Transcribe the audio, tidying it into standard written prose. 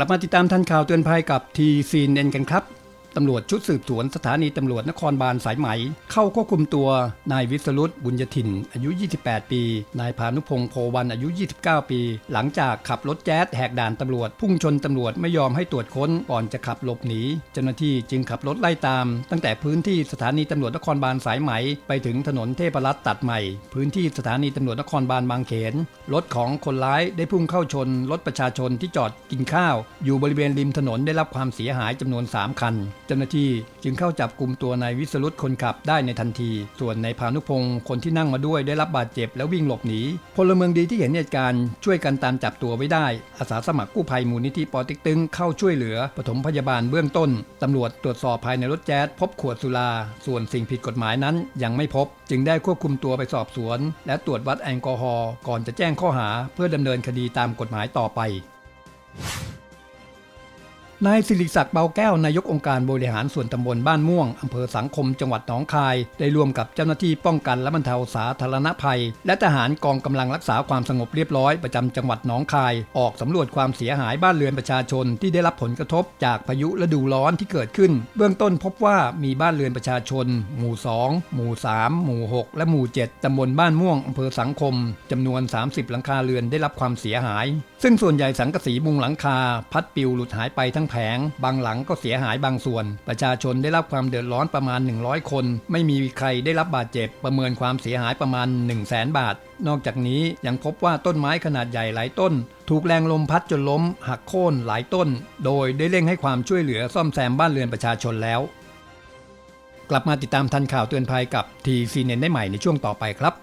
กลับมาติดตามทันข่าวเตือนภัยกับทีซีเอ็นกันครับตำรวจชุดสืบสวนสถานีตำรวจนครบาลสายไหมเข้าควบคุมตัวนายวิศรุตบุญยถิ่นอายุ 28 ปีนายพานุพงษ์โพวันอายุ 29 ปีหลังจากขับรถแจ๊สแหกด่านตำรวจพุ่งชนตำรวจไม่ยอมให้ตรวจค้นก่อนจะขับหลบหนีเจ้าหน้าที่จึงขับรถไล่ตามตั้งแต่พื้นที่สถานีตำรวจนครบาลสายไหมไปถึงถนนเทพรัตน์ตัดใหม่พื้นที่สถานีตำรวจนครบาลบางเขนรถของคนร้ายได้พุ่งเข้าชนรถประชาชนที่จอดกินข้าวอยู่บริเวณริมถนนได้รับความเสียหายจำนวน3คันเจ้าหน้าที่จึงเข้าจับกุมตัวนายวิศรุตคนขับได้ในทันทีส่วนนายพานุพงษ์คนที่นั่งมาด้วยได้รับบาดเจ็บแล้ววิ่งหลบหนีพลเมืองดีที่เห็นเหตุการณ์ช่วยกันตามจับตัวไว้ได้อาสาสมัครกู้ภัยมูลนิธิปติ๊กตึงเข้าช่วยเหลือปฐมพยาบาลเบื้องต้นตำรวจตรวจสอบภายในรถแจ๊สพบขวดสุราส่วนสิ่งผิดกฎหมายนั้นยังไม่พบจึงได้ควบคุมตัวไปสอบสวนและตรวจวัดแอลกอฮอล์ก่อนจะแจ้งข้อหาเพื่อดำเนินคดีตามกฎหมายต่อไปนายศิริศักดิ์เบาแก้วนายกองค์การบริหารส่วนตำบลบ้านม่วงอำเภอสังคมจังหวัดหนองคายได้ร่วมกับเจ้าหน้าที่ป้องกันและบรรเทาสาธารณภัยและทหารกองกำลังรักษาความสงบเรียบร้อยประจำจังหวัดหนองคายออกสำรวจความเสียหายบ้านเรือนประชาชนที่ได้รับผลกระทบจากพายุฤดูร้อนที่เกิดขึ้นเบื้องต้นพบว่ามีบ้านเรือนประชาชนหมู่2หมู่3หมู่6และหมู่7ตำบลบ้านม่วงอำเภอสังคมจำนวน30หลังคาเรือนได้รับความเสียหายซึ่งส่วนใหญ่สังกะสีมุงหลังคาพัดปลิวหลุดหายไปทั้งแผงบางหลังก็เสียหายบางส่วนประชาชนได้รับความเดือดร้อนประมาณ100คนไม่มีใครได้รับบาดเจ็บประเมินความเสียหายประมาณ 100,000 บาทนอกจากนี้ยังพบว่าต้นไม้ขนาดใหญ่หลายต้นถูกแรงลมพัดจนล้มหักโค่นหลายต้นโดยได้เร่งให้ความช่วยเหลือซ่อมแซมบ้านเรือนประชาชนแล้วกลับมาติดตามทันข่าวเตือนภัยกับทีซีเอ็นได้ใหม่ในช่วงต่อไปครับ